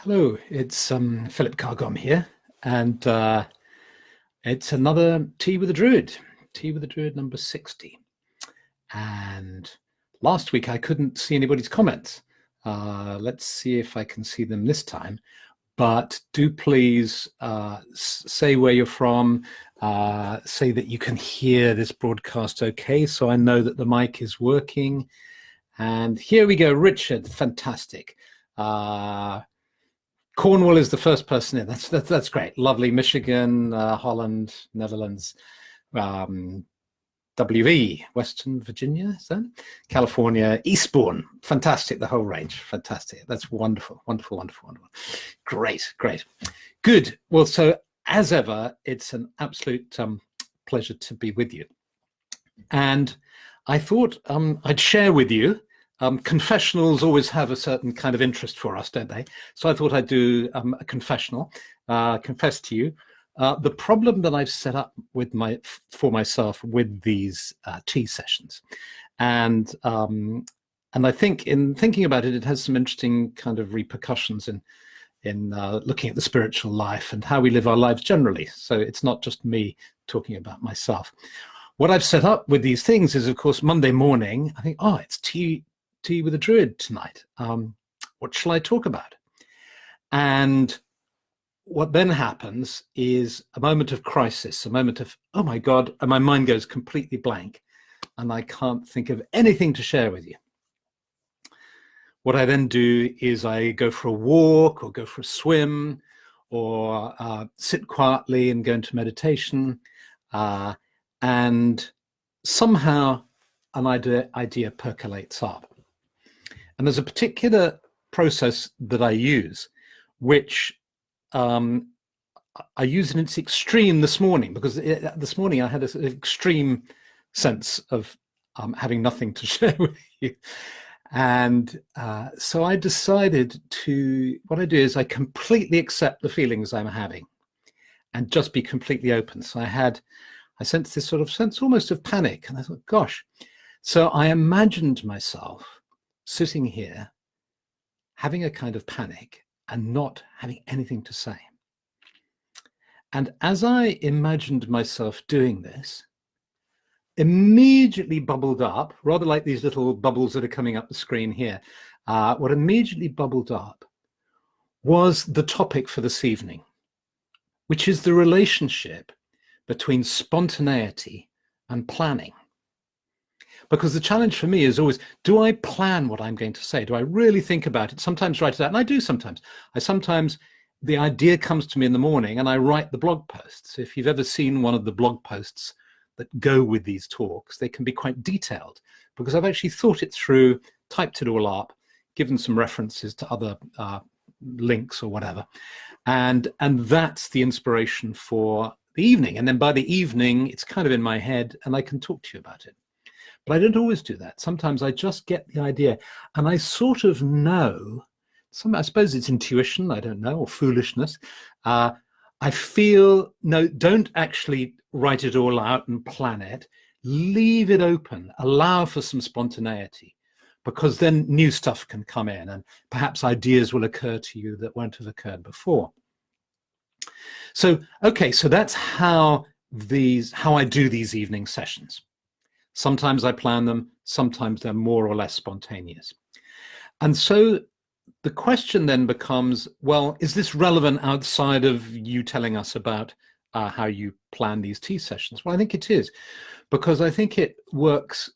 Hello, it's Philip Carr-Gomm here, and it's another Tea with a Druid, Tea with a Druid number 60. And last week I couldn't see anybody's comments. Let's see if I can see them this time. But do please say where you're from, say that you can hear this broadcast okay, so I know that the mic is working. And here we go, Richard, fantastic. Cornwall is the first person in. That's great. Lovely. Michigan, Holland, Netherlands, WV, Western Virginia, is that? California, Eastbourne. Fantastic. The whole range. Fantastic. That's wonderful. Wonderful, wonderful, wonderful. Great, great. Good. Well, so as ever, it's an absolute pleasure to be with you. And I thought I'd share with you. Confessionals always have a certain kind of interest for us, don't they? So I thought I'd do a confessional, confess to you. The problem that I've set up with for myself with these tea sessions. And I think in thinking about it, it has some interesting kind of repercussions in looking at the spiritual life and how we live our lives generally. So it's not just me talking about myself. What I've set up with these things is, of course, Monday morning, I think, oh, it's tea with a Druid tonight. What shall I talk about? And what then happens is a moment of crisis, a moment of, oh my God, and my mind goes completely blank and I can't think of anything to share with you. What I then do is I go for a walk or go for a swim or sit quietly and go into meditation, and somehow an idea percolates up. And there's a particular process that I use, which I use in its extreme this morning, because this morning I had an extreme sense of having nothing to share with you. And so I decided what I do is I completely accept the feelings I'm having and just be completely open. So I sensed this sort of sense almost of panic. And I thought, gosh. So I imagined myself sitting here having a kind of panic and not having anything to say. And as I imagined myself doing this, immediately bubbled up, rather like these little bubbles that are coming up the screen here, what immediately bubbled up was the topic for this evening, which is the relationship between spontaneity and planning. Because the challenge for me is always, do I plan what I'm going to say? Do I really think about it? Sometimes write it out, and I do sometimes. The idea comes to me in the morning and I write the blog posts. If you've ever seen one of the blog posts that go with these talks, they can be quite detailed because I've actually thought it through, typed it all up, given some references to other links or whatever. And that's the inspiration for the evening. And then by the evening, it's kind of in my head and I can talk to you about it. But I don't always do that. Sometimes I just get the idea and I sort of know, I suppose it's intuition, I don't know, or foolishness. I feel, no, don't actually write it all out and plan it. Leave it open, allow for some spontaneity, because then new stuff can come in and perhaps ideas will occur to you that won't have occurred before. So, okay, so that's how I do these evening sessions. Sometimes I plan them, sometimes they're more or less spontaneous. And so the question then becomes, well, is this relevant outside of you telling us about how you plan these tea sessions? Well, I think it is, because I think it works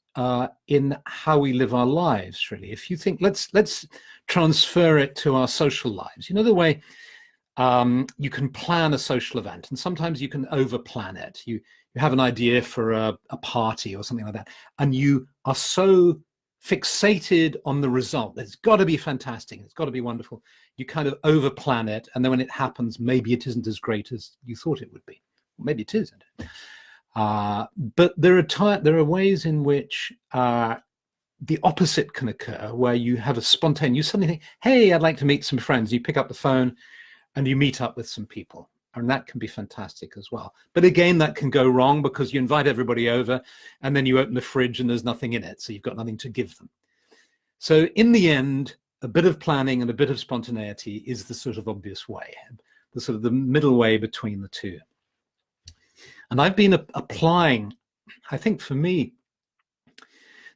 in how we live our lives, really. If you think, let's transfer it to our social lives. You know, the way you can plan a social event, and sometimes you can over-plan it. You have an idea for a party or something like that, and you are so fixated on the result. It's got to be fantastic. It's got to be wonderful. You kind of over-plan it, and then when it happens, maybe it isn't as great as you thought it would be. Maybe it isn't. But there are ways in which the opposite can occur, where you have a spontaneous, you suddenly think, hey, I'd like to meet some friends. You pick up the phone and you meet up with some people. And that can be fantastic as well. But again, that can go wrong because you invite everybody over and then you open the fridge and there's nothing in it. So you've got nothing to give them. So in the end, a bit of planning and a bit of spontaneity is the sort of obvious way, the sort of the middle way between the two. And I've been applying, I think for me,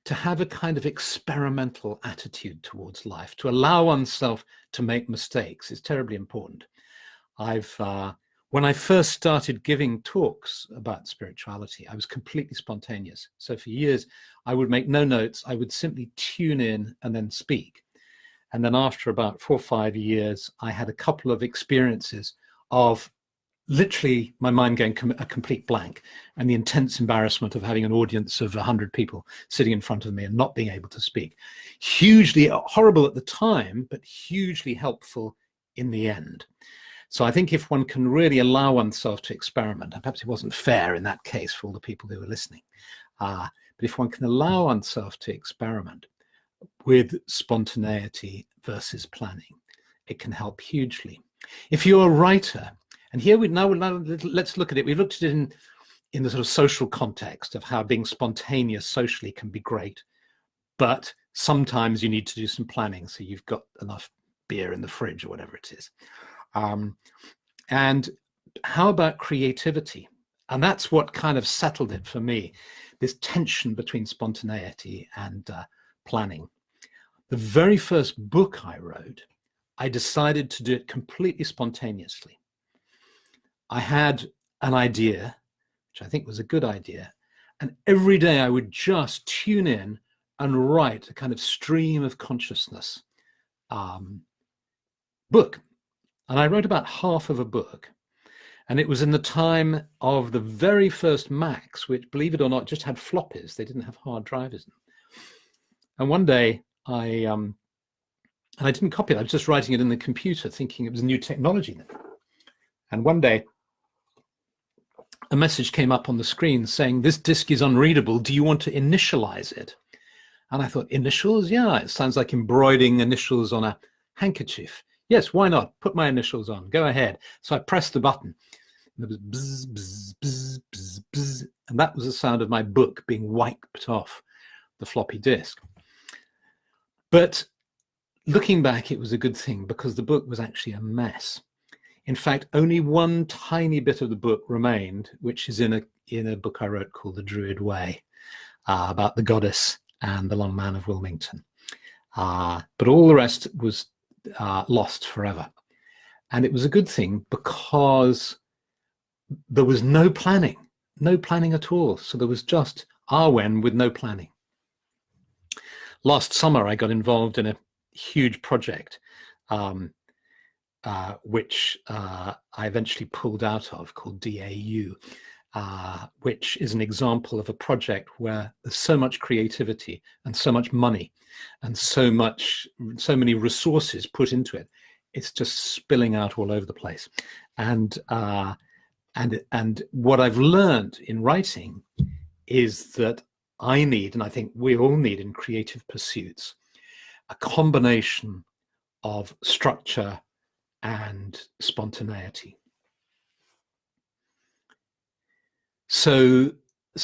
to have a kind of experimental attitude towards life, to allow oneself to make mistakes is terribly important. When I first started giving talks about spirituality, I was completely spontaneous. So for years, I would make no notes. I would simply tune in and then speak. And then after about 4 or 5 years, I had a couple of experiences of literally my mind going a complete blank, and the intense embarrassment of having an audience of 100 people sitting in front of me and not being able to speak. Hugely horrible at the time, but hugely helpful in the end. So I think if one can really allow oneself to experiment, and perhaps it wasn't fair in that case for all the people who were listening, but if one can allow oneself to experiment with spontaneity versus planning, it can help hugely. If you're a writer, and here now let's look at it. We looked at it in the sort of social context of how being spontaneous socially can be great, but sometimes you need to do some planning so you've got enough beer in the fridge or whatever it is. And how about creativity? And that's what kind of settled it for me, this tension between spontaneity and planning. The very first book I wrote, I decided to do it completely spontaneously. I had an idea, which I think was a good idea, and every day I would just tune in and write a kind of stream of consciousness book. And I wrote about half of a book. And it was in the time of the very first Macs, which, believe it or not, just had floppies. They didn't have hard drives in them. And one day I didn't copy it. I was just writing it in the computer, thinking it was new technology then. And one day a message came up on the screen saying, "This disk is unreadable. Do you want to initialize it?" And I thought, initials? Yeah, it sounds like embroidering initials on a handkerchief. Yes, why not? Put my initials on. Go ahead. So I pressed the button. And there was bzz, bzz, bzz, bzz, bzz. And that was the sound of my book being wiped off the floppy disk. But looking back, it was a good thing because the book was actually a mess. In fact, only one tiny bit of the book remained, which is in a book I wrote called The Druid Way, about the goddess and the long man of Wilmington. But all the rest was lost forever. And it was a good thing because there was no planning at all. So there was just Arwen with no planning. Last summer, I got involved in a huge project, which I eventually pulled out of, called DAU, which is an example of a project where there's so much creativity and so much money and so many resources put into it. It's just spilling out all over the place. And what I've learned in writing is that I need, and I think we all need in creative pursuits, a combination of structure and spontaneity. So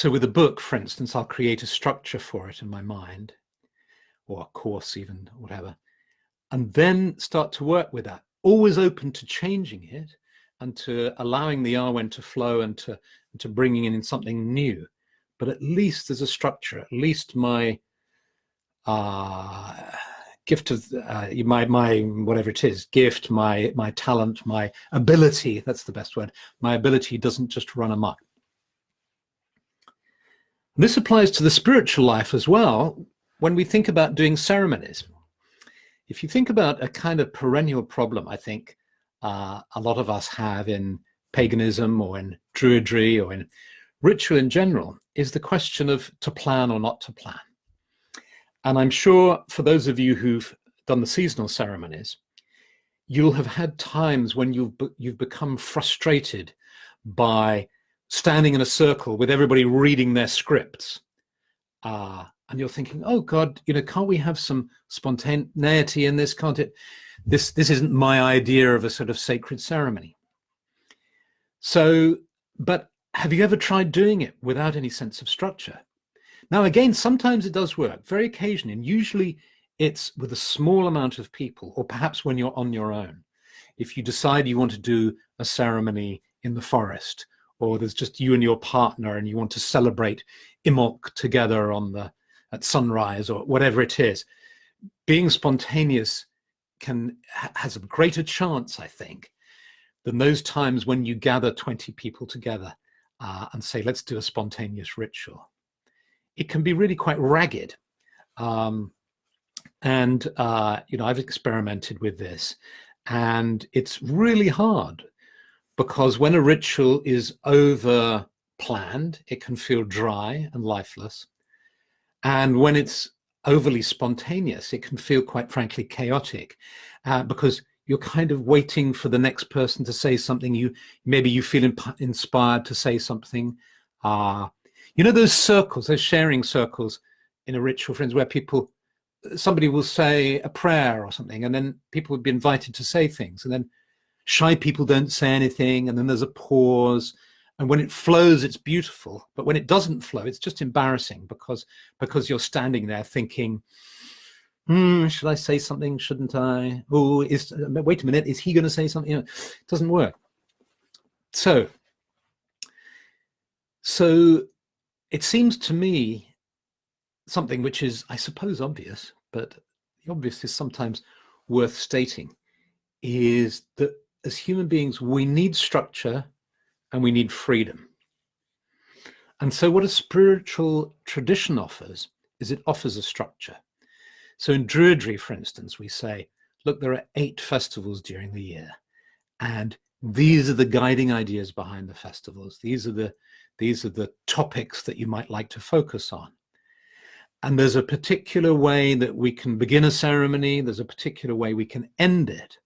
with a book, for instance, I'll create a structure for it in my mind, or a course even, whatever, and then start to work with that, always open to changing it and to allowing the Arwen to flow and to bringing in something new. But at least there's a structure, at least my gift of my whatever it is, gift, my talent, my ability, that's the best word, my ability doesn't just run amok. This applies to the spiritual life as well. When we think about doing ceremonies, if you think about a kind of perennial problem, I think a lot of us have in paganism or in Druidry or in ritual in general, is the question of to plan or not to plan. And I'm sure for those of you who've done the seasonal ceremonies, you'll have had times when you've become frustrated by standing in a circle with everybody reading their scripts. And you're thinking, oh God, can't we have some spontaneity in this? Can't it? This isn't my idea of a sort of sacred ceremony. So, but have you ever tried doing it without any sense of structure? Now, again, sometimes it does work, very occasionally, and usually it's with a small amount of people, or perhaps when you're on your own. If you decide you want to do a ceremony in the forest, or there's just you and your partner and you want to celebrate Imbolc together at sunrise, or whatever it is, being spontaneous has a greater chance, I think, than those times when you gather 20 people together and say, let's do a spontaneous ritual. It can be really quite ragged. I've experimented with this, and it's really hard, because when a ritual is over planned, it can feel dry and lifeless. And when it's overly spontaneous, it can feel, quite frankly, chaotic, because you're kind of waiting for the next person to say something. Maybe you feel inspired to say something. Those circles, those sharing circles in a ritual, friends, where somebody will say a prayer or something, and then people would be invited to say things, and then shy people don't say anything, and then there's a pause. And when it flows, it's beautiful. But when it doesn't flow, it's just embarrassing, because you're standing there thinking, should I say something? Shouldn't I? Oh, wait a minute, is he going to say something? It doesn't work. So it seems to me something which is, I suppose, obvious, but the obvious is sometimes worth stating, is that as human beings, we need structure and we need freedom. And so what a spiritual tradition offers is it offers a structure. So in Druidry, for instance, we say, look, there are 8 festivals during the year, and these are the guiding ideas behind the festivals. These are the topics that you might like to focus on. And there's a particular way that we can begin a ceremony. There's a particular way we can end it.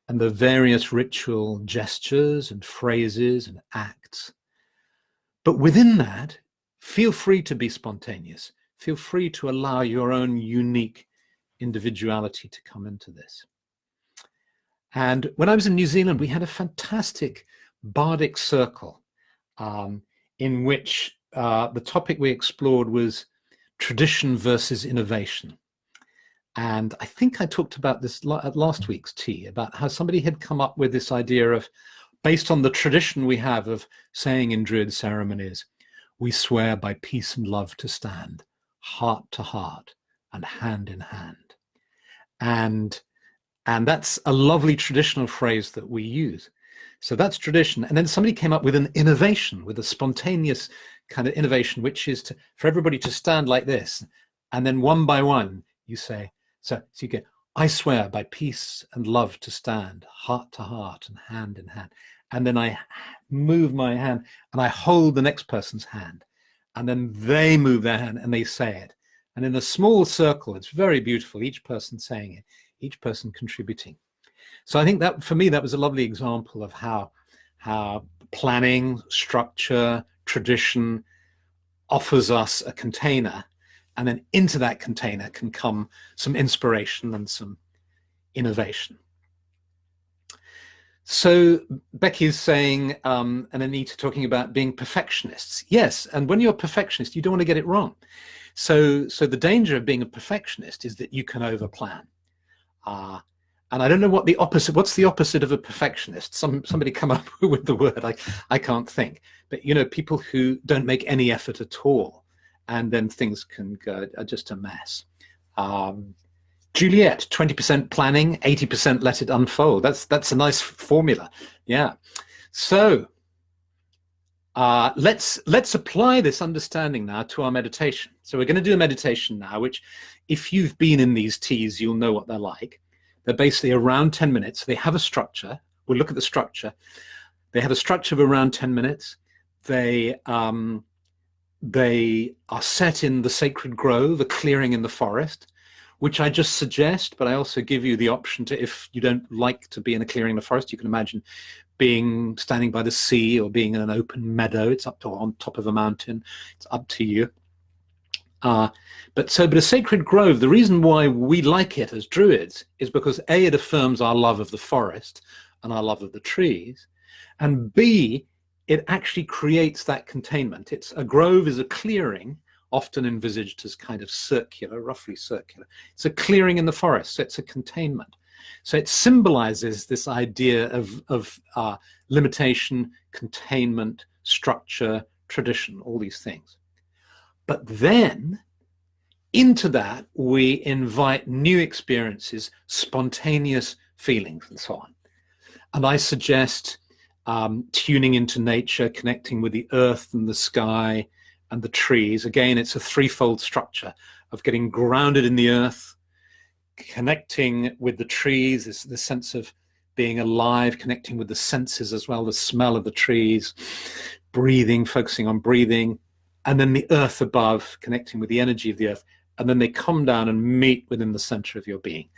And the various ritual gestures and phrases and acts. But within that, feel free to be spontaneous. Feel free to allow your own unique individuality to come into this. And when I was in New Zealand, we had a fantastic bardic circle in which the topic we explored was tradition versus innovation. And I think I talked about this at last week's tea, about how somebody had come up with this idea of, based on the tradition we have of saying in Druid ceremonies, we swear by peace and love to stand, heart to heart and hand in hand. And that's a lovely traditional phrase that we use. So that's tradition. And then somebody came up with an innovation, with a spontaneous kind of innovation, which is for everybody to stand like this. And then one by one, you say, so you get, I swear by peace and love to stand, heart to heart and hand in hand. And then I move my hand and I hold the next person's hand. And then they move their hand and they say it. And in a small circle, it's very beautiful, each person saying it, each person contributing. So I think that, for me, that was a lovely example of how planning, structure, tradition offers us a container, and then into that container can come some inspiration and some innovation. So Becky's saying, and Anita talking about being perfectionists. Yes, and when you're a perfectionist, you don't want to get it wrong. So the danger of being a perfectionist is that you can overplan. And I don't know what's the opposite of a perfectionist? Somebody come up with the word, I can't think. But, people who don't make any effort at all, and then things can go just a mess. Juliet, 20% planning, 80% let it unfold. That's a nice formula. Yeah. So let's apply this understanding now to our meditation. So we're going to do a meditation now, which, if you've been in these teas, you'll know what they're like. They're basically around 10 minutes. They have a structure. We'll look at the structure. They have a structure of around 10 minutes. They are set in the sacred grove, a clearing in the forest, which I just suggest, but I also give you the option to, if you don't like to be in a clearing in the forest, you can imagine standing by the sea or being in an open meadow. It's on top of a mountain. It's up to you. But a sacred grove, the reason why we like it as Druids is because A, it affirms our love of the forest and our love of the trees, and B, it actually creates that containment. A grove is a clearing often envisaged as kind of circular, roughly circular. It's a clearing in the forest, so it's a containment. So it symbolizes this idea of limitation, containment, structure, tradition, all these things. But then into that, we invite new experiences, spontaneous feelings, and so on. And I suggest tuning into nature, connecting with the earth and the sky and the trees. Again, it's a threefold structure of getting grounded in the earth, connecting with the trees, is the sense of being alive, connecting with the senses as well, the smell of the trees, breathing, focusing on breathing, and then the earth above, connecting with the energy of the earth, and then they come down and meet within the center of your being.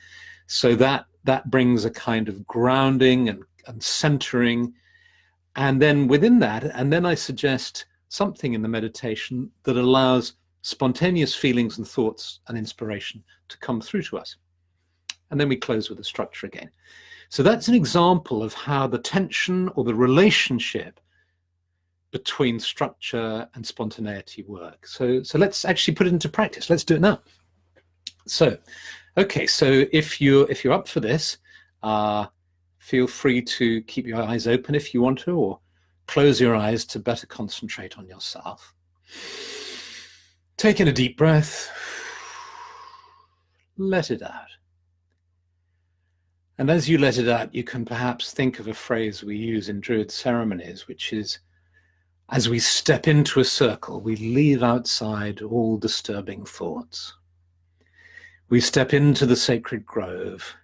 So that brings a kind of grounding and centering. And then within that, and then I suggest something in the meditation that allows spontaneous feelings and thoughts and inspiration to come through to us. And then we close with the structure again. So that's an example of how the tension or the relationship between structure and spontaneity work. So let's actually put it into practice. Let's do it now. So, okay, so if you're up for this, feel free to keep your eyes open if you want to, or close your eyes to better concentrate on yourself. Take in a deep breath, let it out. And as you let it out, you can perhaps think of a phrase we use in Druid ceremonies, which is, as we step into a circle, we leave outside all disturbing thoughts. We step into the sacred grove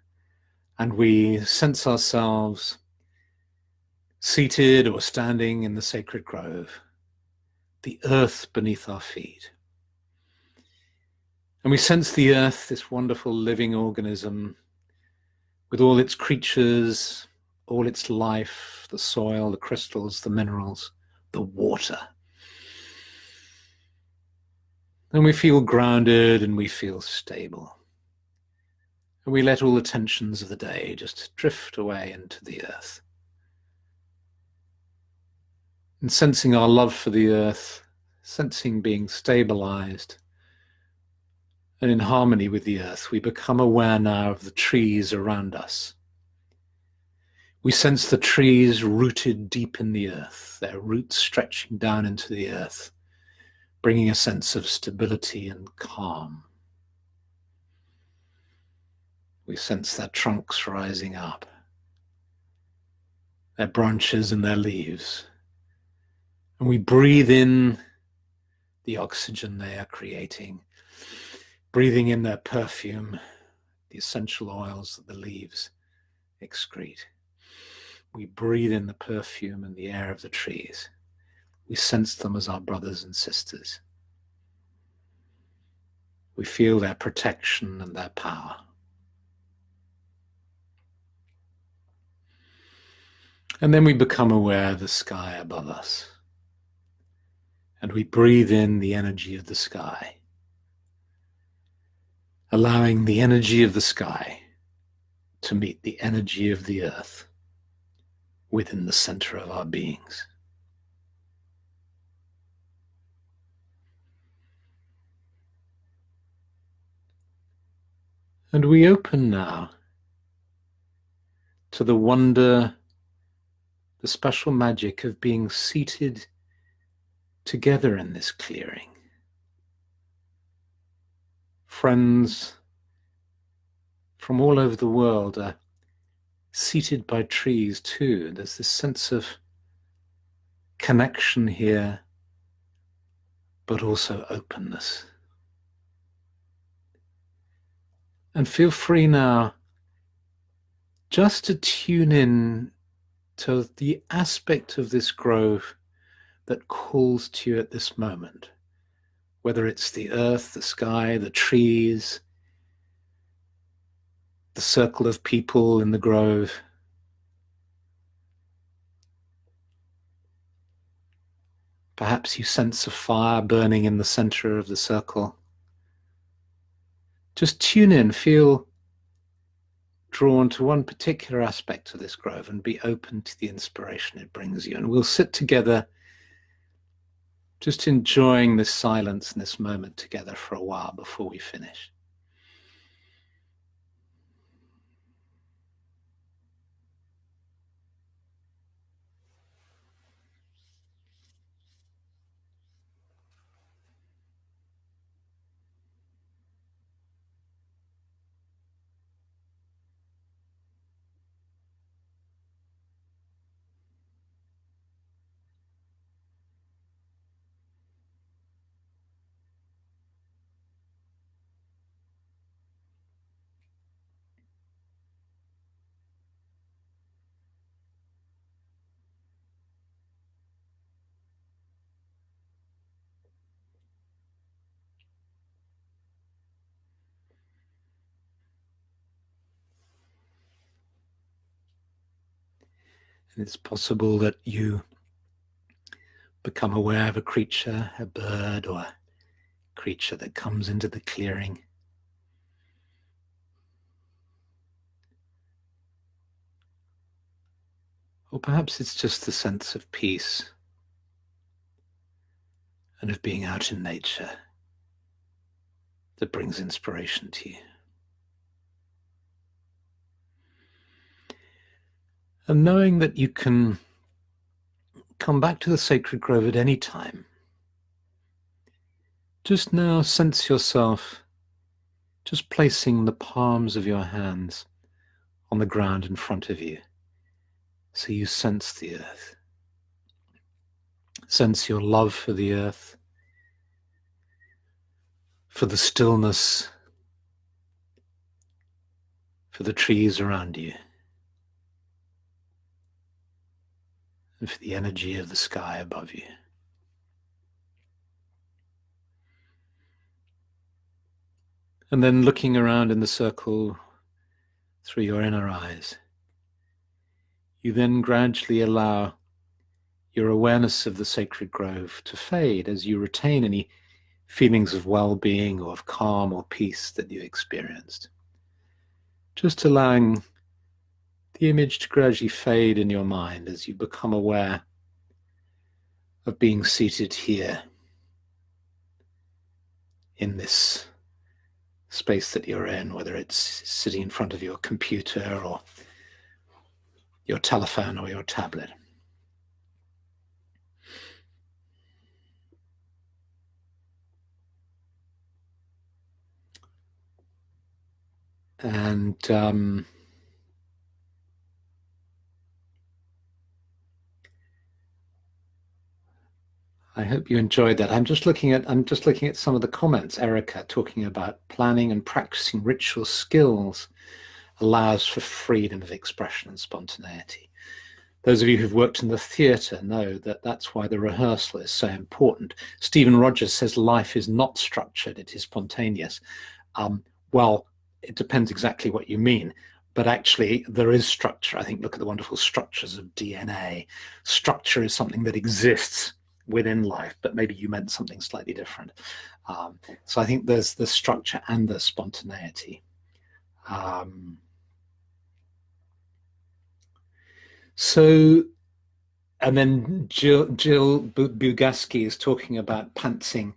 and we sense ourselves seated or standing in the sacred grove, the earth beneath our feet. And we sense the earth, this wonderful living organism, with all its creatures, all its life, the soil, the crystals, the minerals, the water. And we feel grounded and we feel stable. And we let all the tensions of the day just drift away into the earth. And sensing our love for the earth, sensing being stabilized and in harmony with the earth, we become aware now of the trees around us. We sense the trees rooted deep in the earth, their roots stretching down into the earth, bringing a sense of stability and calm. We sense their trunks rising up, their branches and their leaves, and we breathe in the oxygen they are creating, breathing in their perfume, the essential oils that the leaves excrete. We breathe in the perfume and the air of the trees. We sense them as our brothers and sisters. We feel their protection and their power. And then we become aware of the sky above us. And we breathe in the energy of the sky, allowing the energy of the sky to meet the energy of the earth within the center of our beings. And we open now to the wonder, the special magic of being seated together in this clearing. Friends from all over the world are seated by trees too. There's this sense of connection here, but also openness. And feel free now just to tune in to the aspect of this grove that calls to you at this moment, whether it's the earth, the sky, the trees, the circle of people in the grove. Perhaps you sense a fire burning in the center of the circle. Just tune in, feel drawn to one particular aspect of this grove and be open to the inspiration it brings you. And we'll sit together Just enjoying this silence and this moment together for a while before we finish. And it's possible that you become aware of a creature, a bird, or a creature that comes into the clearing. Or perhaps it's just the sense of peace and of being out in nature that brings inspiration to you. And knowing that you can come back to the sacred grove at any time. Just now sense yourself just placing the palms of your hands on the ground in front of you, so you sense the earth. Sense your love for the earth, for the stillness, for the trees around you, and for the energy of the sky above you. And then looking around in the circle through your inner eyes, you then gradually allow your awareness of the sacred grove to fade as you retain any feelings of well-being or of calm or peace that you experienced. Just allowing the image to gradually fade in your mind as you become aware of being seated here in this space that you're in, whether it's sitting in front of your computer or your telephone or your tablet. And I hope you enjoyed that. I'm just looking at some of the comments. Erica talking about planning and practicing ritual skills allows for freedom of expression and spontaneity. Those of you who've worked in the theatre know that that's why the rehearsal is so important. Stephen Rogers says life is not structured, it is spontaneous. Well, it depends exactly what you mean, but actually there is structure. I think look at the wonderful structures of DNA. Structure is something that exists within life, but maybe you meant something slightly different. So I think there's the structure and the spontaneity. So, and then Jill Bugaski is talking about pantsing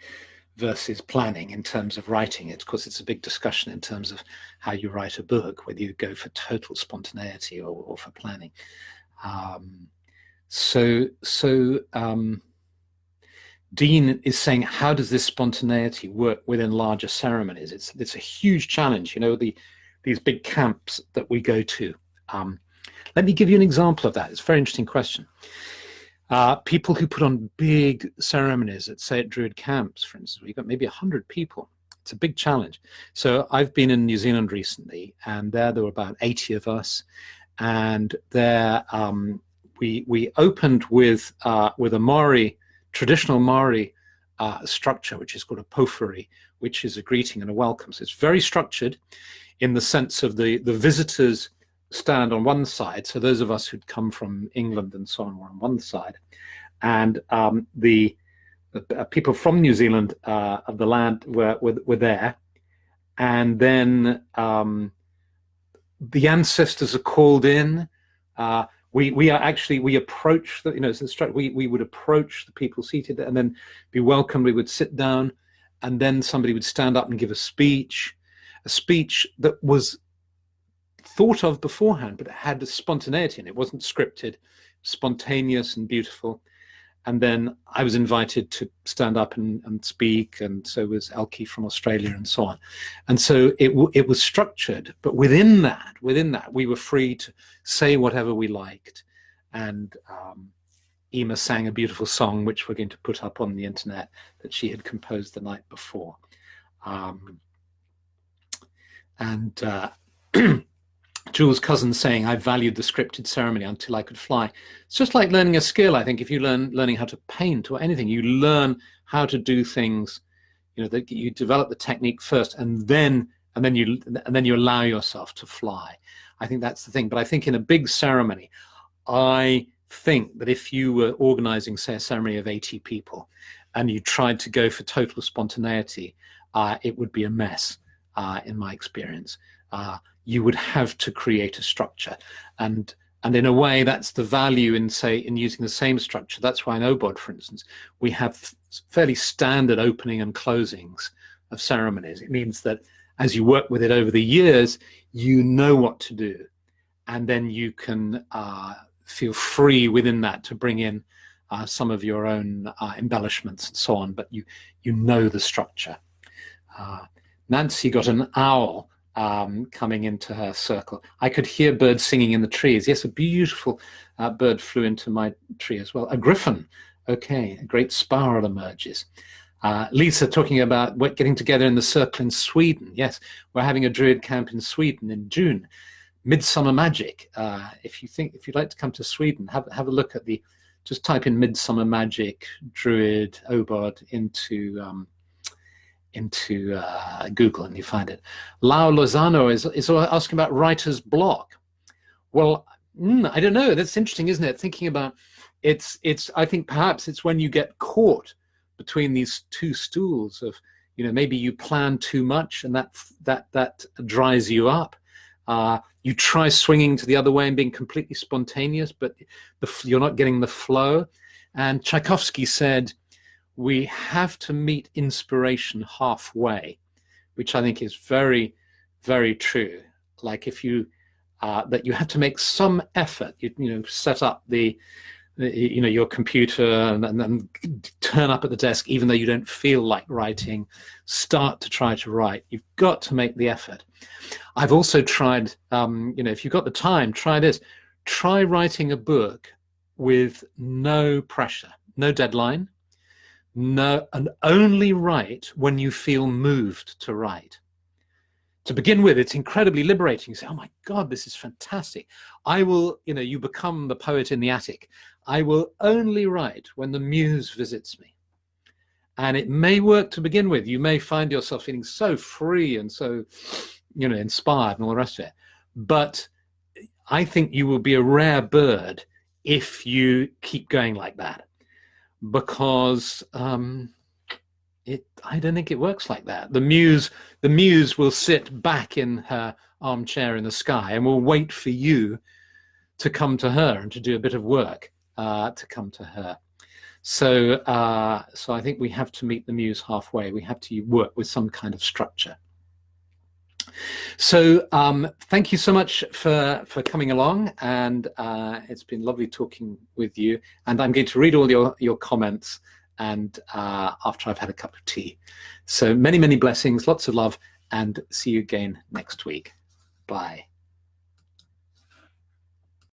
versus planning in terms of writing it. Of course, it's a big discussion in terms of how you write a book, whether you go for total spontaneity or for planning. Dean is saying, how does this spontaneity work within larger ceremonies? It's a huge challenge. You know, these big camps that we go to. Let me give you an example of that. It's a very interesting question. People who put on big ceremonies, say at Druid camps, for instance, we've got maybe 100 people. It's a big challenge. So I've been in New Zealand recently, and there were about 80 of us, and there we opened with a Maori, traditional Maori structure, which is called a pōwhiri, which is a greeting and a welcome. So it's very structured in the sense of the visitors stand on one side. So those of us who'd come from England and so on were on one side. And the people from New Zealand of the land were there. And then the ancestors are called in. We are actually, we approach the, we would approach the people seated and then be welcomed. We would sit down, and then somebody would stand up and give a speech that was thought of beforehand, but it had a spontaneity, and it wasn't scripted, spontaneous and beautiful. And then I was invited to stand up and speak, and so was Elke from Australia, and so on. And so it was structured, but within that, we were free to say whatever we liked. And Ema sang a beautiful song, which we're going to put up on the internet, that she had composed the night before. Jules' cousin saying, I valued the scripted ceremony until I could fly. It's just like learning a skill. I think if you learning how to paint or anything, you learn how to do things, that you develop the technique first, and then you allow yourself to fly. I think that's the thing. But I think in a big ceremony, I think that if you were organizing, say, a ceremony of 80 people and you tried to go for total spontaneity, it would be a mess, in my experience. You would have to create a structure, and in a way that's the value in using the same structure. That's why in OBOD, for instance, we have fairly standard opening and closings of ceremonies. It means that as you work with it over the years, you know what to do, and then you can feel free within that to bring in some of your own embellishments and so on, but you know the structure. Nancy got an owl coming into her circle. I could hear birds singing in the trees. Yes, a beautiful bird flew into my tree as well. A griffin. Okay, a great spiral emerges. Lisa talking about getting together in the circle in Sweden. Yes, we're having a Druid camp in Sweden in June. Midsummer Magic. If you'd like to come to Sweden, have a look at just type in Midsummer Magic, Druid, OBOD into Google and you find it. Lau Lozano is asking about writer's block. Well, I don't know. That's interesting, isn't it? Thinking about I think perhaps it's when you get caught between these two stools of, maybe you plan too much and that dries you up. You try swinging to the other way and being completely spontaneous, but you're not getting the flow. And Tchaikovsky said, we have to meet inspiration halfway, which I think is very, very true. Like if that you have to make some effort, set up your computer and then turn up at the desk, even though you don't feel like writing, start to try to write. You've got to make the effort. I've also tried, if you've got the time, try this. Try writing a book with no pressure, no deadline. No, and only write when you feel moved to write. To begin with, it's incredibly liberating. You say, oh my God, this is fantastic. I will, you become the poet in the attic. I will only write when the muse visits me. And it may work to begin with. You may find yourself feeling so free and so, inspired and all the rest of it. But I think you will be a rare bird if you keep going like that. Because I don't think it works like that. The muse will sit back in her armchair in the sky and will wait for you to come to her and to do a bit of work to come to her. So I think we have to meet the muse halfway. We have to work with some kind of structure. So thank you so much for coming along, and it's been lovely talking with you. And I'm going to read all your comments and after I've had a cup of tea. So many, many blessings, lots of love, and see you again next week. Bye.